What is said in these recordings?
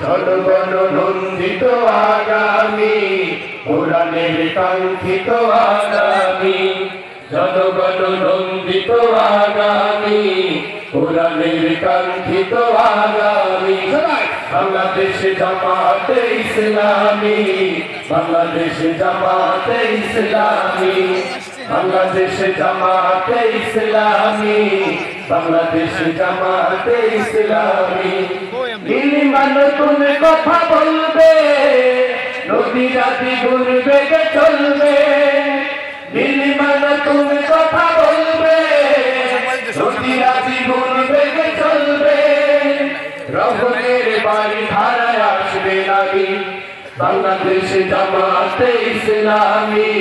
জনগণ নন্দিত আগামী, কোরআনের কাঙ্ক্ষিত আগামী, জনগণ নন্দিত আগামী, কোরআনের কাঙ্ক্ষিত আগামী। বাংলাদেশ জামাতে ইসলামী, বাংলাদেশ জামাতে ইসলামী, বাংলাদেশ জামাতে ইসলামী, বাংলাদেশ জামাতে ইসলামী। নীলিমা নতুন কথা বলবে, নদী রাতি ঘুরবে চলবে। নীলিমা নতুন কথা বলবে, নদী রাতি ঘুরবে চলবে। রহমের বাড়ি ধারায় আসবে নারী, বাংলাদেশ জামাতে ইসলামী,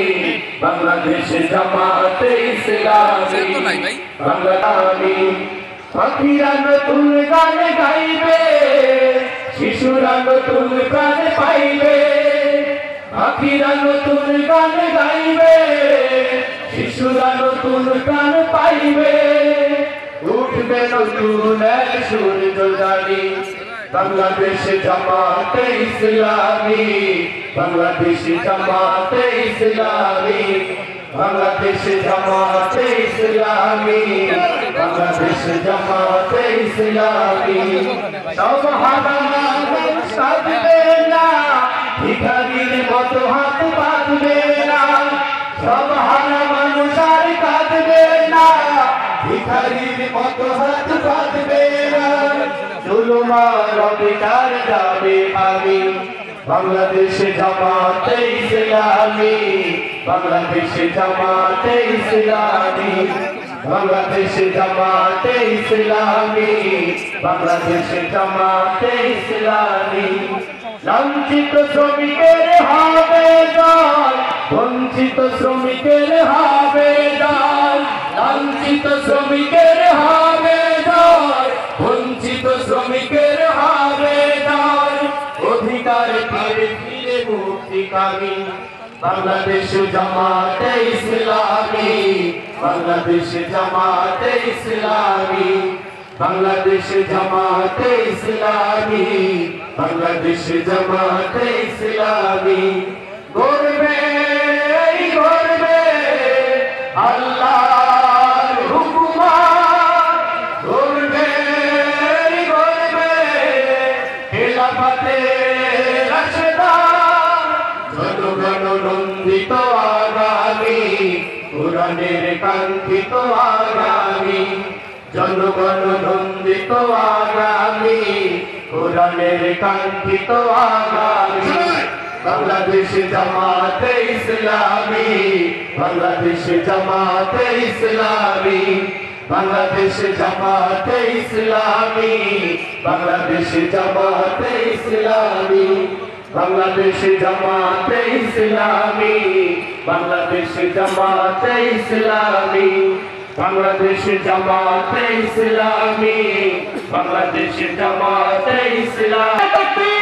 বাংলাদেশ জামাতে ইসলামী, বাংলাদেশী। পাখিরা নতুন গান গাইবে, শিশুরা নতুন গান পাইবে। পাখিরা নতুন গান গাইবে, শিশুরা নতুন গান পাইবে। উঠবে নতুন এক সূর্য জানি, বাংলাদেশ জামাতে ইসলামী, বাংলাদেশ জামাতে ইসলামী, বাংলাদেশ জামাতে ইসলামী, বাংলাদেশ জামাতে ইসলামী। সব হারামান সাধবে না, ভিখারির মতো হাত বাঁধবে না। সব হারা মানুষ আর কাঁদবে না, ভিখারির মতো হাত বাঁধবে না। জুলুমার অবিচার যাবে আমি, বাংলাদেশ জামাতে ইসলামী, বাংলাদেশ জামাতে ইসলামী, বাংলাদেশ জামাতে ইসলামী, বাংলাদেশ জামাতে ইসলামী। লাঞ্ছিত শ্রমিকের হবে জয়, বঞ্চিত শ্রমিকের হবে জয়। লাঞ্ছিত শ্রমিকের হবে জয়, বঞ্চিত শ্রমিকের হবে জয়। অধিকার ফিরে ফিরে মুক্তিকামী, বাংলাদেশ জামাতে ইসলামী, বাংলাদেশ জামাতে ইসলামী, বাংলাদেশ জামাতে ইসলামী, বাংলাদেশ জামাতে ইসলামী। গর্বে গর্বে আল্লাহর হুকুমত, গর্বে গর্বে খেলাফতে রাশেদা। জনগণ নন্দিত আগামী, কোরআনের কাঙ্ক্ষিত আগামী, জনগণ নন্দিত আগামী, কোরআনের কাঙ্ক্ষিত আগামী। বাংলাদেশ জামাতে ইসলামী, বাংলাদেশ জামাতে ইসলামী, বাংলাদেশ জামাতে ইসলামী, বাংলাদেশ জামাতে ইসলামী, বাংলাদেশ জামাতে ইসলামী, বাংলাদেশ জামাতে ইসলামী, বাংলাদেশ জামাতে ইসলামী, বাংলাদেশ জামাতে ইসলামী।